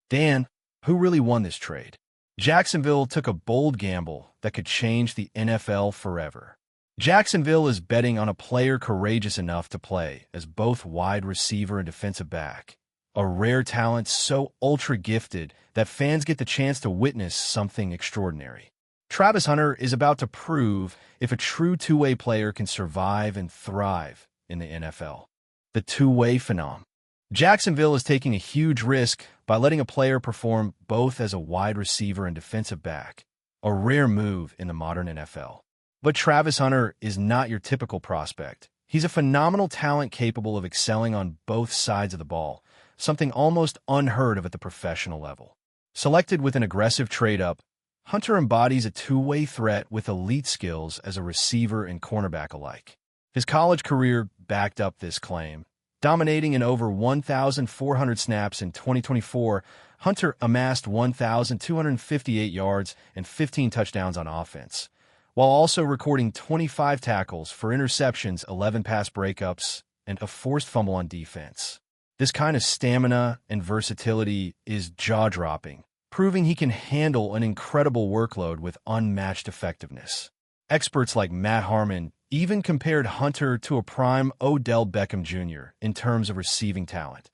Dan, who really won this trade? Jacksonville took a bold gamble that could change the NFL forever. Jacksonville is betting on a player courageous enough to play as both wide receiver and defensive back, a rare talent so ultra-gifted that fans get the chance to witness something extraordinary. Travis Hunter is about to prove if a true two-way player can survive and thrive in the NFL. The two-way phenom. Jacksonville is taking a huge risk by letting a player perform both as a wide receiver and defensive back, a rare move in the modern NFL. But Travis Hunter is not your typical prospect. He's a phenomenal talent capable of excelling on both sides of the ball, something almost unheard of at the professional level. Selected with an aggressive trade-up, Hunter embodies a two-way threat with elite skills as a receiver and cornerback alike. His college career backed up this claim. Dominating in over 1,400 snaps in 2024, Hunter amassed 1,258 yards and 15 touchdowns on offense, while also recording 25 tackles for interceptions, 11 pass breakups, and a forced fumble on defense. This kind of stamina and versatility is jaw-dropping, proving he can handle an incredible workload with unmatched effectiveness. Experts like Matt Harmon even compared Hunter to a prime Odell Beckham Jr. in terms of receiving talent,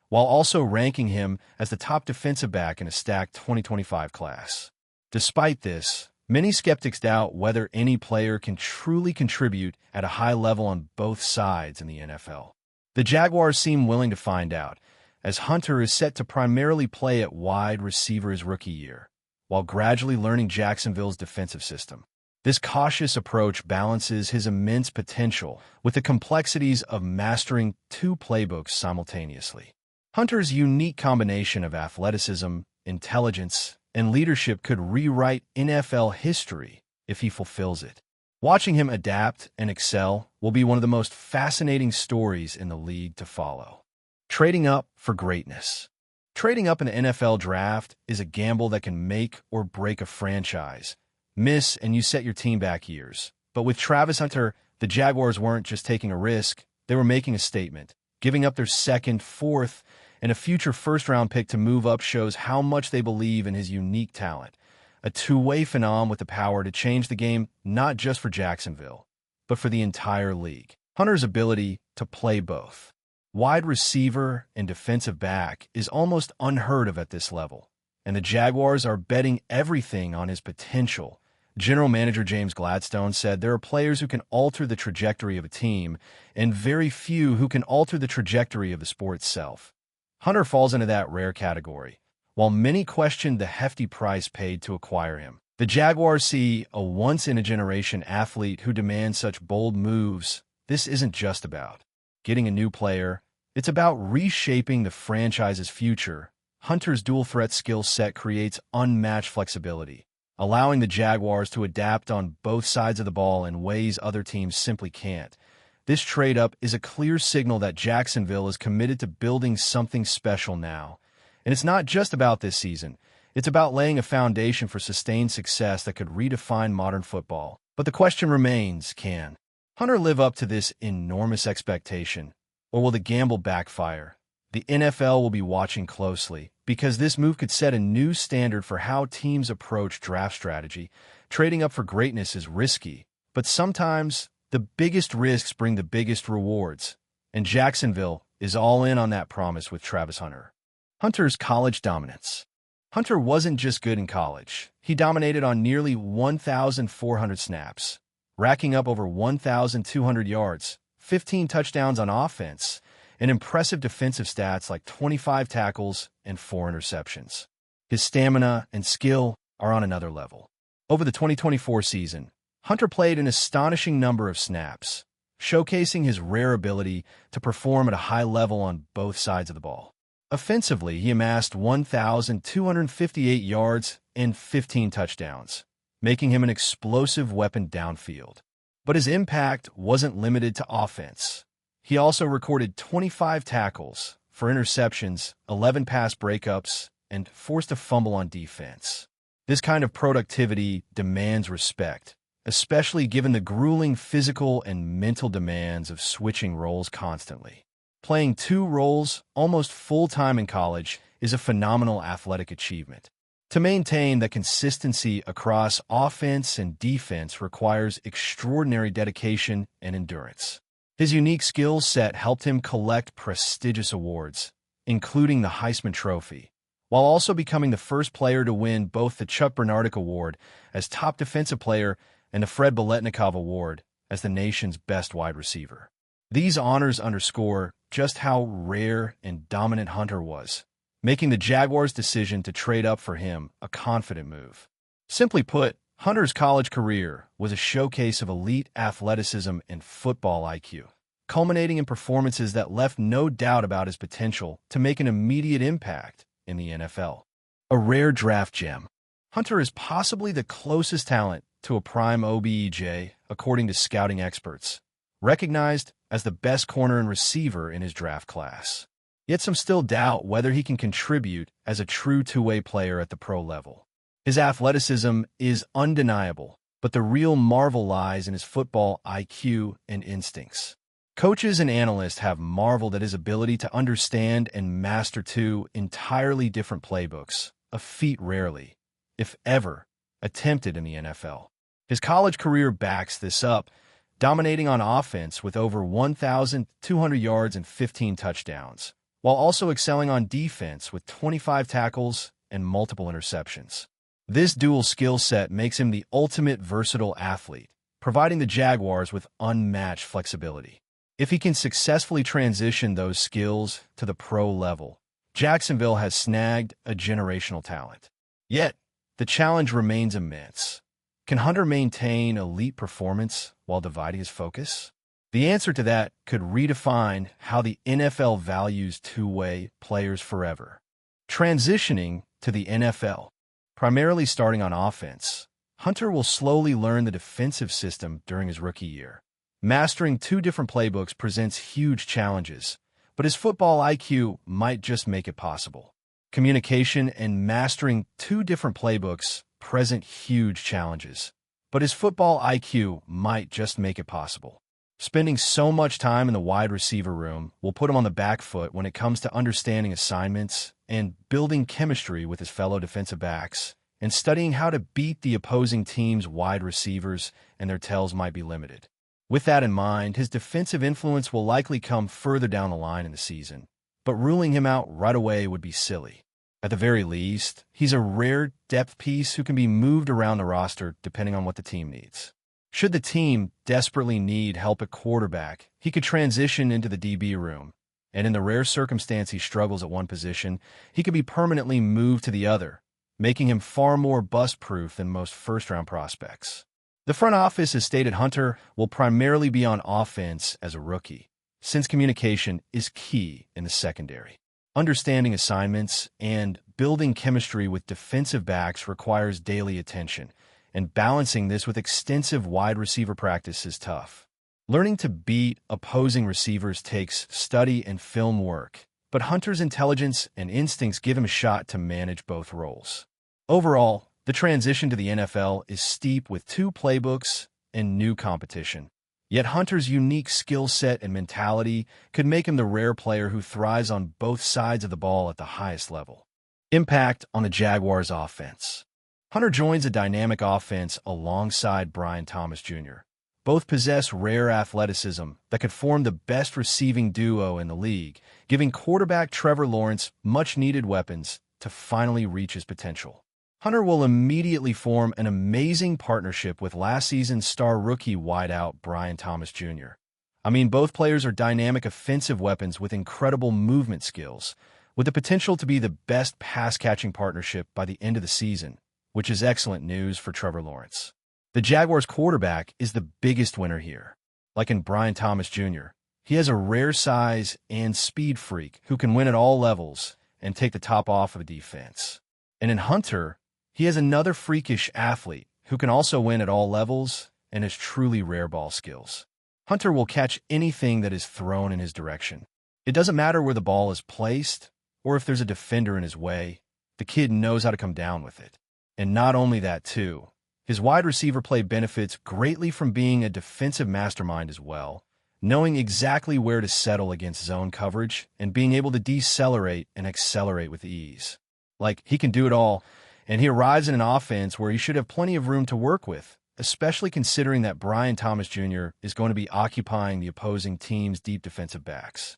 while also ranking him as the top defensive back in a stacked 2025 class. Despite this, many skeptics doubt whether any player can truly contribute at a high level on both sides in the NFL. The Jaguars seem willing to find out, as Hunter is set to primarily play at wide receiver his rookie year, while gradually learning Jacksonville's defensive system. This cautious approach balances his immense potential with the complexities of mastering two playbooks simultaneously. Hunter's unique combination of athleticism, intelligence, and leadership could rewrite NFL history if he fulfills it. Watching him adapt and excel will be one of the most fascinating stories in the league to follow. Trading up for greatness. Trading up in the NFL draft is a gamble that can make or break a franchise. Miss and you set your team back years. But with Travis Hunter, the Jaguars weren't just taking a risk, they were making a statement. Giving up their second, fourth, and a future first-round pick to move up shows how much they believe in his unique talent. A two-way phenom with the power to change the game not just for Jacksonville, but for the entire league. Hunter's ability to play both wide receiver and defensive back is almost unheard of at this level, and the Jaguars are betting everything on his potential. General Manager James Gladstone said there are players who can alter the trajectory of a team and very few who can alter the trajectory of the sport itself. Hunter falls into that rare category. While many questioned the hefty price paid to acquire him, the Jaguars see a once-in-a-generation athlete who demands such bold moves. This isn't just about getting a new player. It's about reshaping the franchise's future. Hunter's dual-threat skill set creates unmatched flexibility, allowing the Jaguars to adapt on both sides of the ball in ways other teams simply can't. This trade-up is a clear signal that Jacksonville is committed to building something special now. And it's not just about this season. It's about laying a foundation for sustained success that could redefine modern football. But the question remains, can Hunter live up to this enormous expectation? Or will the gamble backfire? The NFL will be watching closely, because this move could set a new standard for how teams approach draft strategy. Trading up for greatness is risky, but sometimes the biggest risks bring the biggest rewards, and Jacksonville is all in on that promise with Travis Hunter. Hunter's college dominance. Hunter wasn't just good in college. He dominated on nearly 1,400 snaps, racking up over 1,200 yards, 15 touchdowns on offense, and impressive defensive stats like 25 tackles and 4 interceptions. His stamina and skill are on another level. Over the 2024 season, Hunter played an astonishing number of snaps, showcasing his rare ability to perform at a high level on both sides of the ball. Offensively, he amassed 1,258 yards and 15 touchdowns, making him an explosive weapon downfield. But his impact wasn't limited to offense. He also recorded 25 tackles for interceptions, 11 pass breakups, and forced a fumble on defense. This kind of productivity demands respect, especially given the grueling physical and mental demands of switching roles constantly. Playing two roles almost full-time in college is a phenomenal athletic achievement. To maintain that consistency across offense and defense requires extraordinary dedication and endurance. His unique skill set helped him collect prestigious awards, including the Heisman Trophy, while also becoming the first player to win both the Chuck Bernardic Award as top defensive player and the Fred Biletnikoff Award as the nation's best wide receiver. These honors underscore just how rare and dominant Hunter was, making the Jaguars' decision to trade up for him a confident move. Simply put, Hunter's college career was a showcase of elite athleticism and football IQ, culminating in performances that left no doubt about his potential to make an immediate impact in the NFL. A rare draft gem, Hunter is possibly the closest talent to a prime OBJ, according to scouting experts, recognized as the best corner and receiver in his draft class. Yet some still doubt whether he can contribute as a true two-way player at the pro level. His athleticism is undeniable, but the real marvel lies in his football IQ and instincts. Coaches and analysts have marveled at his ability to understand and master two entirely different playbooks, a feat rarely, if ever, attempted in the NFL. His college career backs this up, dominating on offense with over 1,200 yards and 15 touchdowns, while also excelling on defense with 25 tackles and multiple interceptions. This dual skill set makes him the ultimate versatile athlete, providing the Jaguars with unmatched flexibility. If he can successfully transition those skills to the pro level, Jacksonville has snagged a generational talent. Yet, the challenge remains immense. Can Hunter maintain elite performance while dividing his focus? The answer to that could redefine how the NFL values two-way players forever. Transitioning to the NFL, primarily starting on offense, Hunter will slowly learn the defensive system during his rookie year. Mastering two different playbooks presents huge challenges, but his football IQ might just make it possible. Communication and mastering two different playbooks present huge challenges, but his football IQ might just make it possible. Spending so much time in the wide receiver room will put him on the back foot when it comes to understanding assignments and building chemistry with his fellow defensive backs, and studying how to beat the opposing team's wide receivers, and their tells might be limited. With that in mind, his defensive influence will likely come further down the line in the season, but ruling him out right away would be silly. At the very least, he's a rare depth piece who can be moved around the roster depending on what the team needs. Should the team desperately need help at quarterback, he could transition into the DB room, and in the rare circumstance he struggles at one position, he could be permanently moved to the other, making him far more bust-proof than most first-round prospects. The front office has stated Hunter will primarily be on offense as a rookie, since communication is key in the secondary. Understanding assignments and building chemistry with defensive backs requires daily attention, and balancing this with extensive wide receiver practice is tough. Learning to beat opposing receivers takes study and film work, but Hunter's intelligence and instincts give him a shot to manage both roles. Overall, the transition to the NFL is steep with two playbooks and new competition. Yet Hunter's unique skill set and mentality could make him the rare player who thrives on both sides of the ball at the highest level. Impact on the Jaguars' offense. Hunter joins a dynamic offense alongside Brian Thomas Jr. Both possess rare athleticism that could form the best receiving duo in the league, giving quarterback Trevor Lawrence much-needed weapons to finally reach his potential. Hunter will immediately form an amazing partnership with last season's star rookie wideout Brian Thomas Jr. Both players are dynamic offensive weapons with incredible movement skills, with the potential to be the best pass-catching partnership by the end of the season, which is excellent news for Trevor Lawrence. The Jaguars' quarterback is the biggest winner here. Like in Brian Thomas Jr., he has a rare size and speed freak who can win at all levels and take the top off of a defense. And in Hunter, he has another freakish athlete who can also win at all levels and has truly rare ball skills. Hunter will catch anything that is thrown in his direction. It doesn't matter where the ball is placed or if there's a defender in his way, the kid knows how to come down with it. And not only that, too, his wide receiver play benefits greatly from being a defensive mastermind as well, knowing exactly where to settle against zone coverage and being able to decelerate and accelerate with ease. Like, he can do it all, and he arrives in an offense where he should have plenty of room to work with, especially considering that Brian Thomas Jr. is going to be occupying the opposing team's deep defensive backs.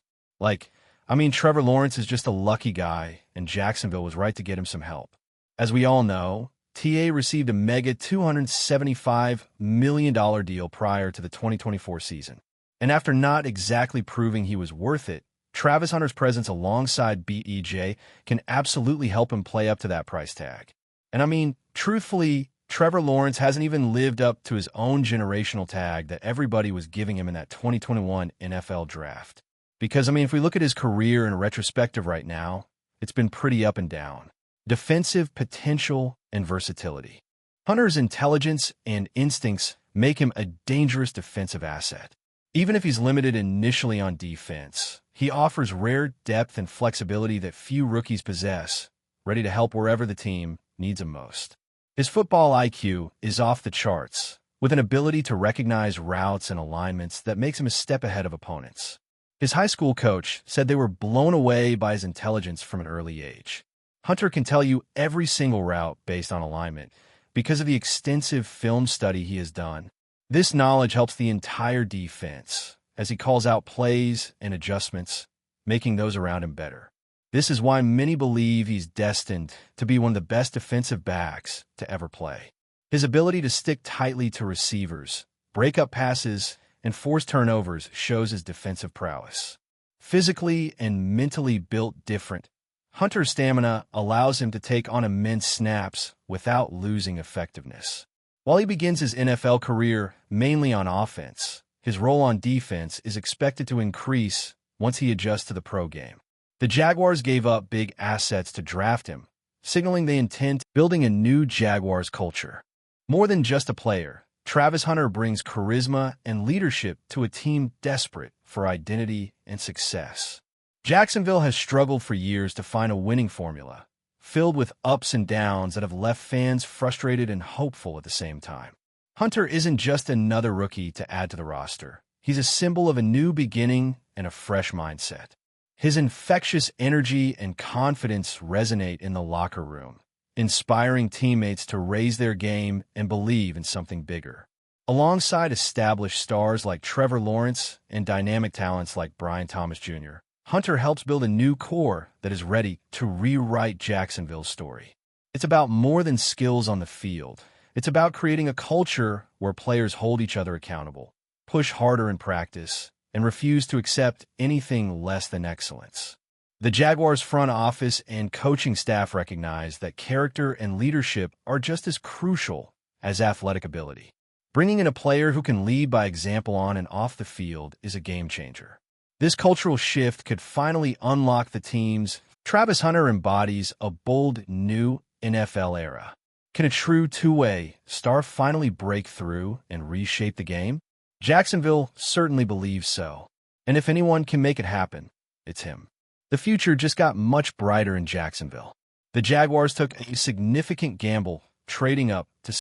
Trevor Lawrence is just a lucky guy, and Jacksonville was right to get him some help. As we all know, TA received a mega $275 million deal prior to the 2024 season. And after not exactly proving he was worth it, Travis Hunter's presence alongside BEJ can absolutely help him play up to that price tag. And truthfully, Trevor Lawrence hasn't even lived up to his own generational tag that everybody was giving him in that 2021 NFL draft. Because, if we look at his career in retrospective right now, it's been pretty up and down. Defensive potential and versatility. Hunter's intelligence and instincts make him a dangerous defensive asset. Even if he's limited initially on defense, he offers rare depth and flexibility that few rookies possess, ready to help wherever the team needs him most. His football IQ is off the charts, with an ability to recognize routes and alignments that makes him a step ahead of opponents. His high school coach said they were blown away by his intelligence from an early age. Hunter can tell you every single route based on alignment because of the extensive film study he has done. This knowledge helps the entire defense as he calls out plays and adjustments, making those around him better. This is why many believe he's destined to be one of the best defensive backs to ever play. His ability to stick tightly to receivers, break up passes, and force turnovers shows his defensive prowess. Physically and mentally built different, Hunter's stamina allows him to take on immense snaps without losing effectiveness. While he begins his NFL career mainly on offense, his role on defense is expected to increase once he adjusts to the pro game. The Jaguars gave up big assets to draft him, signaling they intend building a new Jaguars culture. More than just a player, Travis Hunter brings charisma and leadership to a team desperate for identity and success. Jacksonville has struggled for years to find a winning formula, filled with ups and downs that have left fans frustrated and hopeful at the same time. Hunter isn't just another rookie to add to the roster. He's a symbol of a new beginning and a fresh mindset. His infectious energy and confidence resonate in the locker room, inspiring teammates to raise their game and believe in something bigger. Alongside established stars like Trevor Lawrence and dynamic talents like Brian Thomas Jr., Hunter helps build a new core that is ready to rewrite Jacksonville's story. It's about more than skills on the field. It's about creating a culture where players hold each other accountable, push harder in practice, and refuse to accept anything less than excellence. The Jaguars' front office and coaching staff recognize that character and leadership are just as crucial as athletic ability. Bringing in a player who can lead by example on and off the field is a game changer. This cultural shift could finally unlock the team's. Travis Hunter embodies a bold new NFL era. Can a true two-way star finally break through and reshape the game? Jacksonville certainly believes so. And if anyone can make it happen, it's him. The future just got much brighter in Jacksonville. The Jaguars took a significant gamble, trading up to